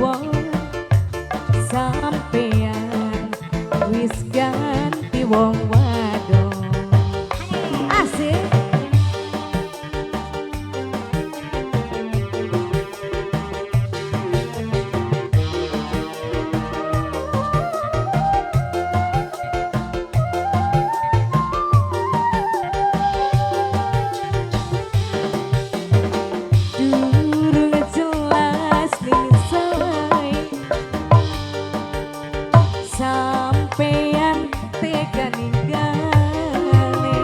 tuwa sampean wis ganti wong wadon. Asik. Sampean tega ninggale,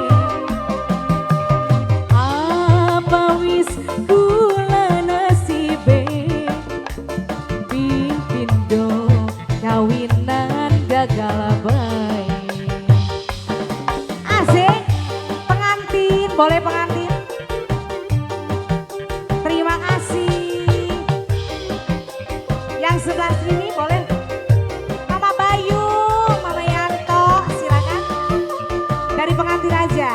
apa wis kula nasibe pipindo kawinan gagal bae. Asik, pengantin, boleh pengantin? Terima kasih. Yang sebelah sini boleh? Pengantin aja.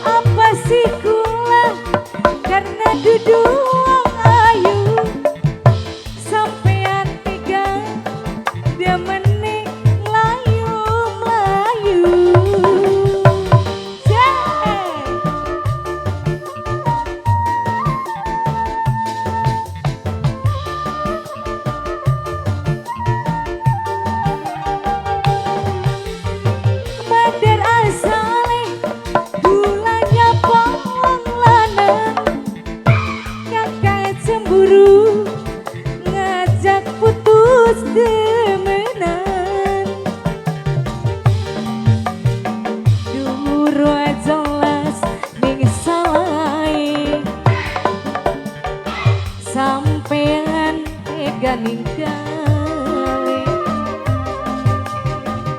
Apa sih kula karena duduk ayu sampean tega demenik layu-layu. Demenan duru jelas ning salai sampean tega ninggale,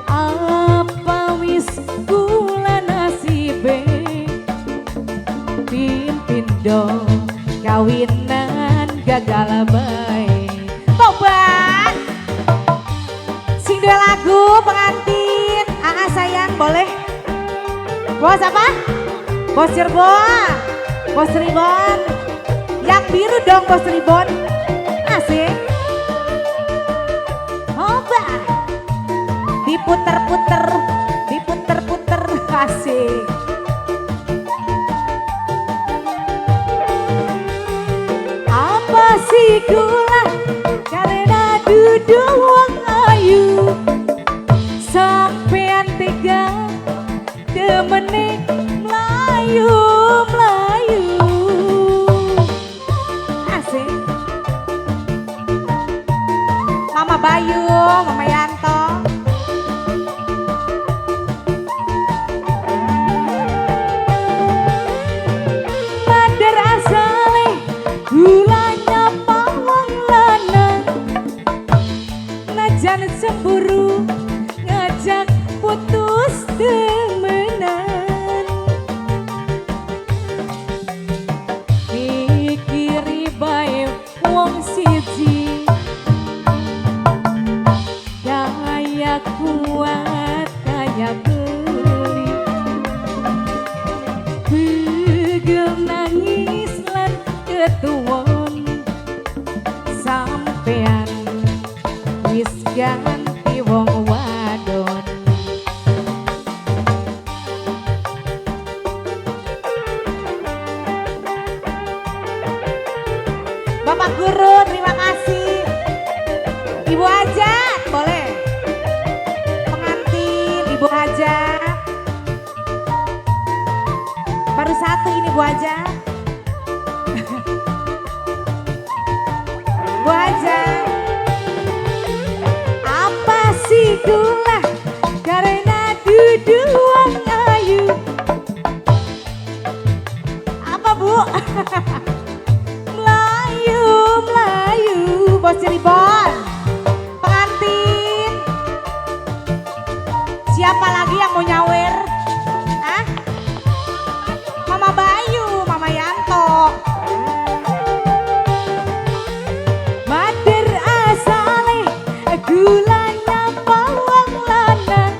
apa wis kula nasibe pipindo kawinan gagal bae. Tobat sing dua lagu pengantin. Sayang boleh? Bos apa? Bos Cirebon, Bos Ribon. Yang biru dong Bos Ribon. Asik. Tobat diputer-puter, diputer-puter. Asik. Apa sih kula karena duduk wong ayu sampean tega demenik melayu-melayu. Asik. Mama Bayu, Mama Yanto. Bandar asale gulanya pawang lanang najan cemburu ngajak putus demenan. Mikiri bae wong siji kaya kuat kaya beli begel nangis lan ketuwon sampean wis ganti wong wadon. Bapak Guru terima kasih. Ibu Hajat boleh? Pengantin Ibu Hajat. Baru satu ini Bu Hajat. Bu Hajat. Apa sih kula karena duduk wong ayu. Apa Bu? Melayu-melayu Bos Cirebon. Pengantin. Siapa lagi yang mau nyawer? Hah? Mama Bayu, Mama Yanto. Mader asale gulanya pawang lanang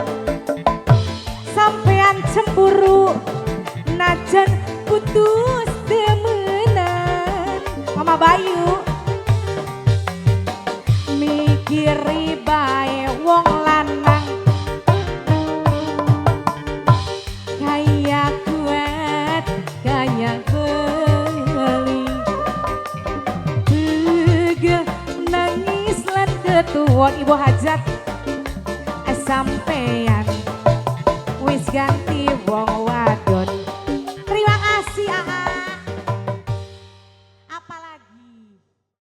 ganti wong